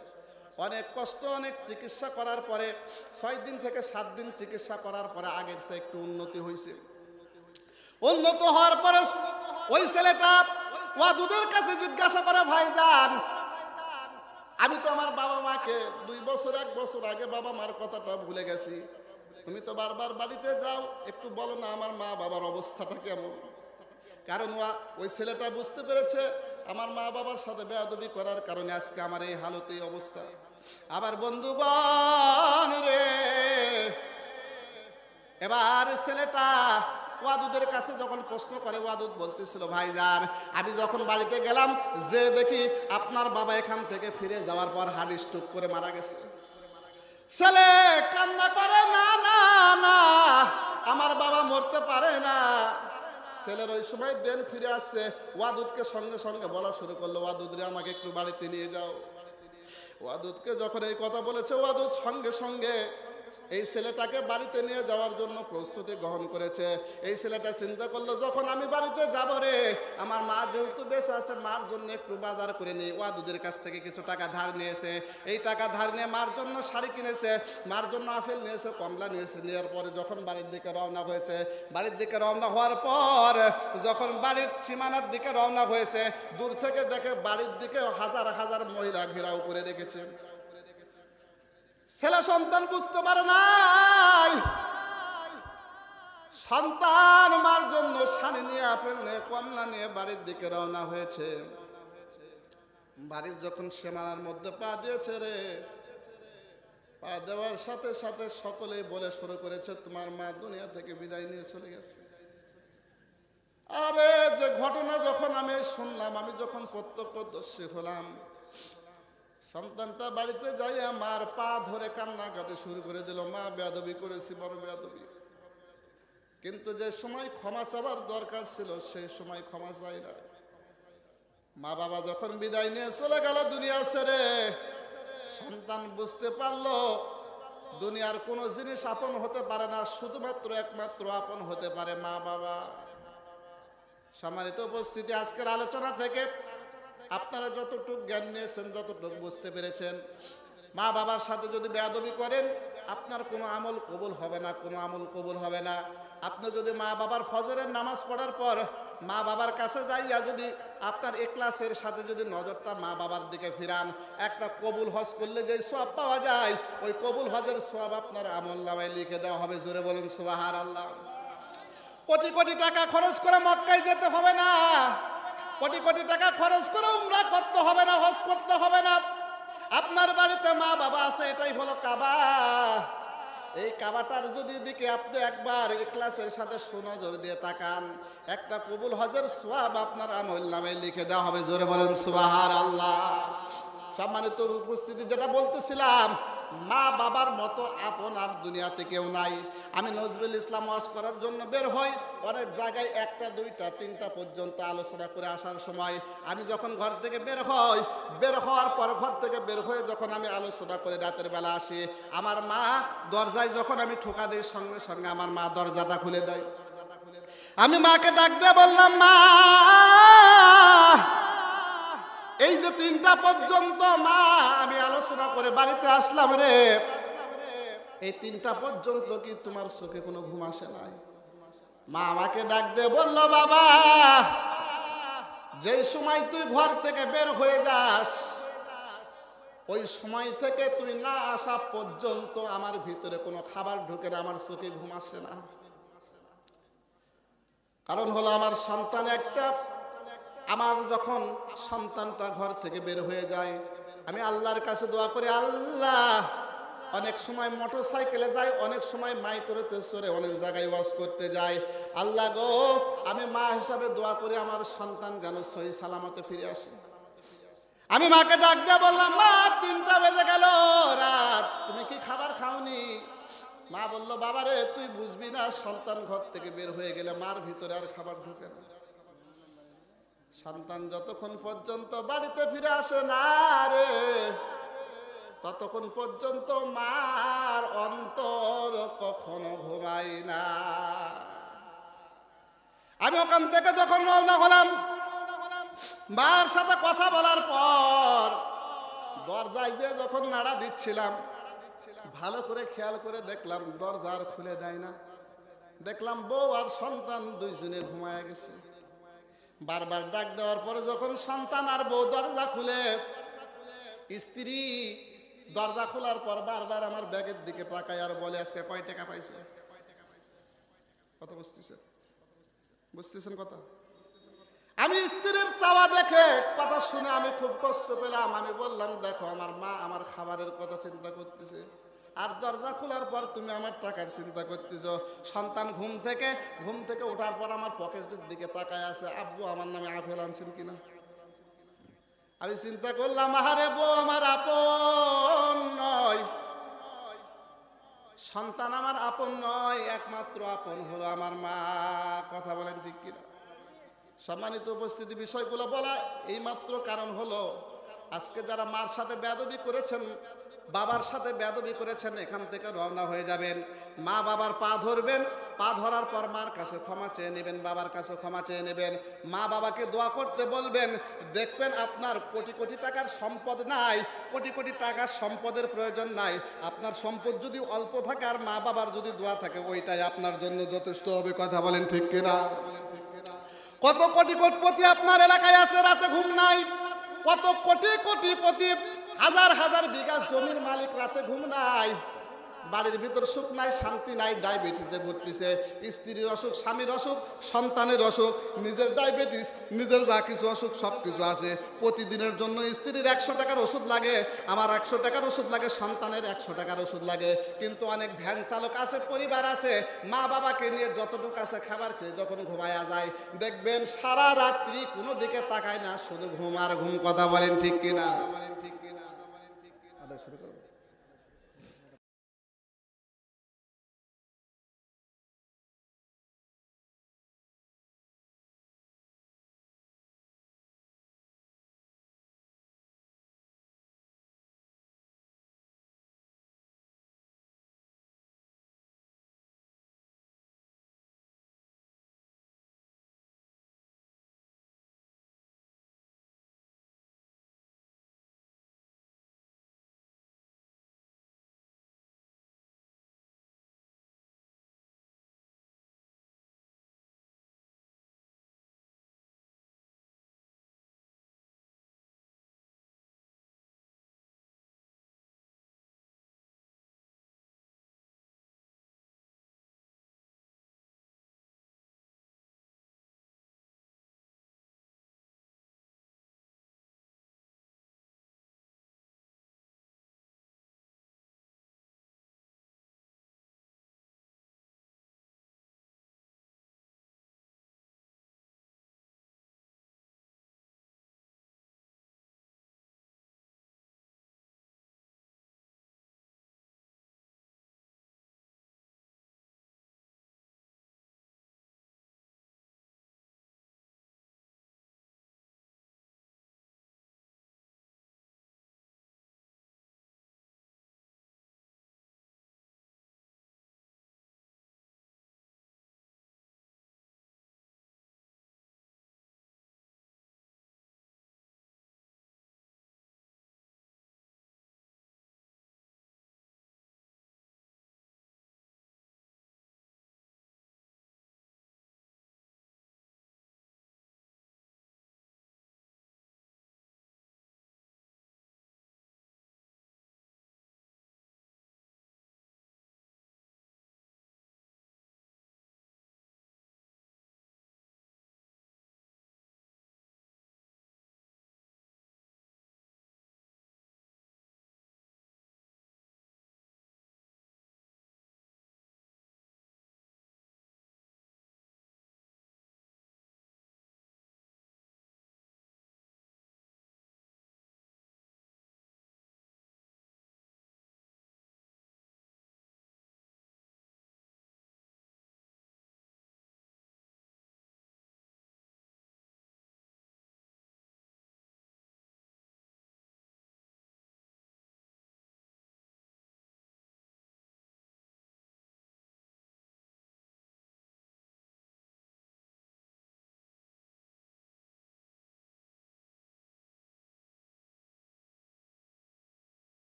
অনেক কষ্ট, অনেক চিকিৎসা করার পরে 6 দিন থেকে 7 দিন চিকিৎসা করার পরে আগের চেয়ে একটু উন্নতি হয়েছে। উন্নত হওয়ার পরে ওই ছেলেটা ওয়াদুদের কাছে জিজ্ঞাসা করে, ভাইজান আমি তো আমার বাবা মাকে 2 বছর 1 বছর আগে বাবা মার কথাটা ভুলে গেছি, তুমি তো বারবার বাড়িতে যাও, একটু বলো না আমার মা বাবার অবস্থাটা কেমন। কারণ ওই ছেলেটা বুঝতে পেরেছে আমার মা বাবার সাথে বেয়াদবি করার কারণে আজকে আমার এই হালতে এই অবস্থা। আবার বন্ধুগণ রে, এবার ছেলেটা ওয়াদুদের কাছে যখন প্রশ্ন করে, ওয়াদুদ বলতেছিল, ভাইজান আমি যখন বাড়িতে গেলাম যে দেখি আপনার বাবা এখান থেকে ফিরে যাওয়ার পর হার্ট স্ট্রোক করে মারা গেছে। ছেলে কান্না করে, না না না, আমার বাবা মরতে পারে না। ছেলের ওই সময় ব্রেন ফিরে আসছে, ওয়াদুদকে সঙ্গে সঙ্গে বলা শুরু করলো, ওয়াদুদ রে আমাকে একটু বাড়িতে নিয়ে যাও। ওয়াদুদকে যখন এই কথা বলেছে, ওয়াদুদ সঙ্গে সঙ্গে এই ছেলেটাকে বাড়িতে নিয়ে যাওয়ার জন্য প্রস্তুতি গ্রহণ করেছে। এই ছেলেটা চিন্তা করলো, যখন আমি বাড়িতে যাব রে, আমার মা যেহেতু বেঁচে আছে, মার জন্য একটু বাজার করে নিই। ওয়াদুদের কাছ থেকে কিছু টাকা ধার নিয়েছে, এই টাকা ধার নিয়ে মার জন্য শাড়ি কিনেছে, মার জন্য আপেল নিয়েছে, কমলা নিয়েছে। নেওয়ার পরে যখন বাড়ির দিকে রওনা হয়েছে, বাড়ির দিকে রওনা হওয়ার পর যখন বাড়ির সীমানার দিকে রওনা হয়েছে, দূর থেকে দেখে বাড়ির দিকে হাজার হাজার মহিলা ঘেরাও করে রেখেছে। ছেলে সন্তান বুঝতে পারে নাই, সন্তান মার জন্য শাড়ি নিয়ে আপেল নিয়ে কমলা নিয়ে বাড়ির দিকে রওনা হয়েছে। বাড়ির যখন সীমানার মধ্যে পা দিয়েছে রে, পা দেওয়ার সাথে সাথে সকলেই বলে শুরু করেছে, তোমার মা দুনিয়া থেকে বিদায় নিয়ে চলে গেছে। আরে যে ঘটনা যখন আমি শুনলাম, আমি যখন প্রত্যক্ষদর্শী হলাম, সন্তানটা বাড়িতে যাইয়া মার পা ধরে কান্নাকাটি শুরু করে দিল, মা বেয়াদবি করেছি, বড় বেয়াদবি। কিন্তু যে সময় ক্ষমা চাওয়ার দরকার ছিল সেই সময় ক্ষমা চাই না। মা বাবা যখন বিদায় নিয়ে চলে গেল দুনিয়া ছেড়ে, সন্তান বুঝতে পারলো দুনিয়ার কোনো জিনিস আপন হতে পারে না, শুধুমাত্র একমাত্র আপন হতে পারে মা বাবা। সম্মানিত উপস্থিতি, আজকের আলোচনা থেকে আপনারা যতটুকু জ্ঞান নিয়েছেন, যতটুকু বুঝতে পেরেছেন, মা বাবার সাথে যদি বেয়াদবি করেন আপনার কোনো আমল কবুল হবে না, কোনো আমল কবুল হবে না। আপনি যদি মা বাবার ফজরের নামাজ পড়ার পর মা বাবার কাছে যাইয়া যদি আপনার ইখলাসের সাথে যদি নজরটা মা বাবার দিকে ফিরান, একটা কবুল হজ করলে যে সওয়াব পাওয়া যায়, ওই কবুল হজের সওয়াব আপনার আমলনামায় লিখে দেওয়া হবে। জোরে বলুন সুবহানাল্লাহ। কোটি কোটি টাকা খরচ করে মক্কায় যেতে হবে না, কোটি কোটি টাকা খরচ করে উমরা করতে হবে না, হজ করতে হবে না। আপনার বাড়িতে মা বাবা আছে, এটাই হলো কাবা। এই কাবাটার যদি দিকে আপনি একবার ইখলাসের সাথে সুনজর দিয়ে তাকান, একটা কবুল হজের সওয়াব আপনার আমলনামায় লিখে দেওয়া হবে। জোরে বলেন সুবহানাল্লাহ। সম্মানিত উপস্থিতি, যেটা বলতেছিলাম, মা বাবার মতো আপন আর দুনিয়াতে কেউ নাই। আমি নজরুল ইসলাম ওয়াজ করার জন্য বের হই, অনেক জায়গায় 1টা 2টা 3টা পর্যন্ত আলোচনা করে আসার সময় আমি যখন ঘর থেকে বের হই, বের হওয়ার পর ঘর থেকে বের হয়ে যখন আমি আলোচনা করে রাতের বেলা আসি, আমার মা দরজায় যখন আমি ঠোকা দিই, সঙ্গে সঙ্গে আমার মা দরজাটা খুলে দেয়। আমি মাকে ডাক দিয়ে বললাম, মা এই যে 3টা পর্যন্ত মা আমি আলোচনা করে বাড়িতে আসলাম রে, এই 3টা পর্যন্ত কি তোমার চোখে কোনো ঘুম আসে নাই? মা আমাকে ডাক দিয়ে বলল, বাবা যেই সময় তুই ঘর থেকে বের হয়ে যাস, ওই সময় থেকে তুই না আসা পর্যন্ত আমার ভিতরে কোনো খাবার ঢুকে না, আমার চোখে ঘুম আসে না। কারণ হলো আমার সন্তান একটা। আমার যখন সন্তানটা ঘর থেকে বের হয়ে যায়, আমি আল্লাহর কাছে দোয়া করি, আল্লাহ, অনেক সময় মোটরসাইকেলে যাই, অনেক সময় মাইক্রোতে চড়ে অনেক জায়গায় ওয়াজ করতে যাই, আল্লাহ গো, আমি মা হিসাবে দোয়া করি আমার সন্তান যেন সহি সালামতে ফিরে আসে। আমি মাকে ডাক দিয়ে বললাম, মা 3টা বেজে গেল রাত, তুমি কি খাবার খাওনি? মা বলল, বাবা রে তুই বুঝবি না, সন্তান ঘর থেকে বের হয়ে গেলে মার ভিতরে আর খাবার ঢুকে না। সন্তান যতক্ষণ পর্যন্ত বাড়িতে ফিরে আসে না রে, ততক্ষণ পর্যন্ত মার অন্তর কখনো ঘুম যায় না। আমি ওখান থেকে যখন রওনা হলাম, মার সাথে কথা বলার পর দরজায় যে যখন নাড়া দিচ্ছিলাম, ভালো করে খেয়াল করে দেখলাম দরজা আর খুলে দেয় না। দেখলাম বউ আর সন্তান দুইজনে ঘুমায় গেছে। বারবার ডাক দেওয়ার পরে যখন সন্তান আর বউ দরজা খুলে, স্ত্রী দরজা খোলার পর বারবার আমার ব্যাগের দিকে তাকায় আর বলে, আজকে কয় টাকা পাইছে? কথা বুঝতেছেন কথা? আমি স্ত্রীর চাওয়া দেখে কথা শুনে আমি খুব কষ্ট পেলাম। আমি বললাম, দেখো আমার মা আমার খাবারের কথা চিন্তা করতেছে, আর দরজা খোলার পর তুমি আমার টাকার চিন্তা করতেছ। সন্তান ঘুম থেকে ওঠার পর আমার পকেটের দিকে তাকায় আছে, আব্বু আমার নামে আপেল আনছেন কিনা। আমি চিন্তা করলাম, আহারে বউ আমার আপন নয়, সন্তান আমার আপন নয়, একমাত্র আপন হলো আমার মা। কথা বলেন ঠিক কিনা? সম্মানিত উপস্থিতি, বিষয়গুলো বলা এইমাত্র কারণ হলো, আজকে যারা মার সাথে বেয়াদবি করেছেন, বাবার সাথে বেয়াদবি করেছেন, এখান থেকে রওনা হয়ে যাবেন। মা বাবার পা ধরবেন, পা ধরার পর মার কাছে ক্ষমা চেয়ে নেবেন, বাবার কাছে ক্ষমা চেয়ে নেবেন। মা বাবাকে দোয়া করতে বলবেন। দেখবেন আপনার কোটি কোটি টাকার সম্পদ নাই, কোটি কোটি টাকার সম্পদের প্রয়োজন নাই। আপনার সম্পদ যদি অল্প থাকে আর মা বাবার যদি দোয়া থাকে, ওইটাই আপনার জন্য যথেষ্ট হবে। কথা বলেন ঠিক কিনা? কত কোটি কোটিপতি আপনার এলাকায় আছে, রাতে ঘুম নাই। কত কোটি কোটিপতি, হাজার হাজার বিঘা জমির মালিক, রাতে ঘুম নাই। বাড়ির ভিতর সুখ নাই, শান্তি নাই, ডায়াবেটিসে ভুগতেছে। স্ত্রীর অসুখ, স্বামীর অসুখ, সন্তানের অসুখ, নিজের ডায়াবেটিস, নিজের যা কিছু অসুখ সব কিছু আছে। প্রতিদিনের জন্য স্ত্রীর 100 টাকার ওষুধ লাগে, আমার 100 টাকার ওষুধ লাগে, সন্তানের 100 টাকার ওষুধ লাগে। কিন্তু অনেক ভ্যান চালক আছে, পরিবার আছে, মা বাবাকে নিয়ে যতটুকু আছে খাবার খেয়ে যখন ঘুমায়া যায়, দেখবেন সারা রাত্রি কোনো দিকে তাকায় না, শুধু ঘুম আর ঘুম। কথা বলেন ঠিক কিনা? শুরু করবো।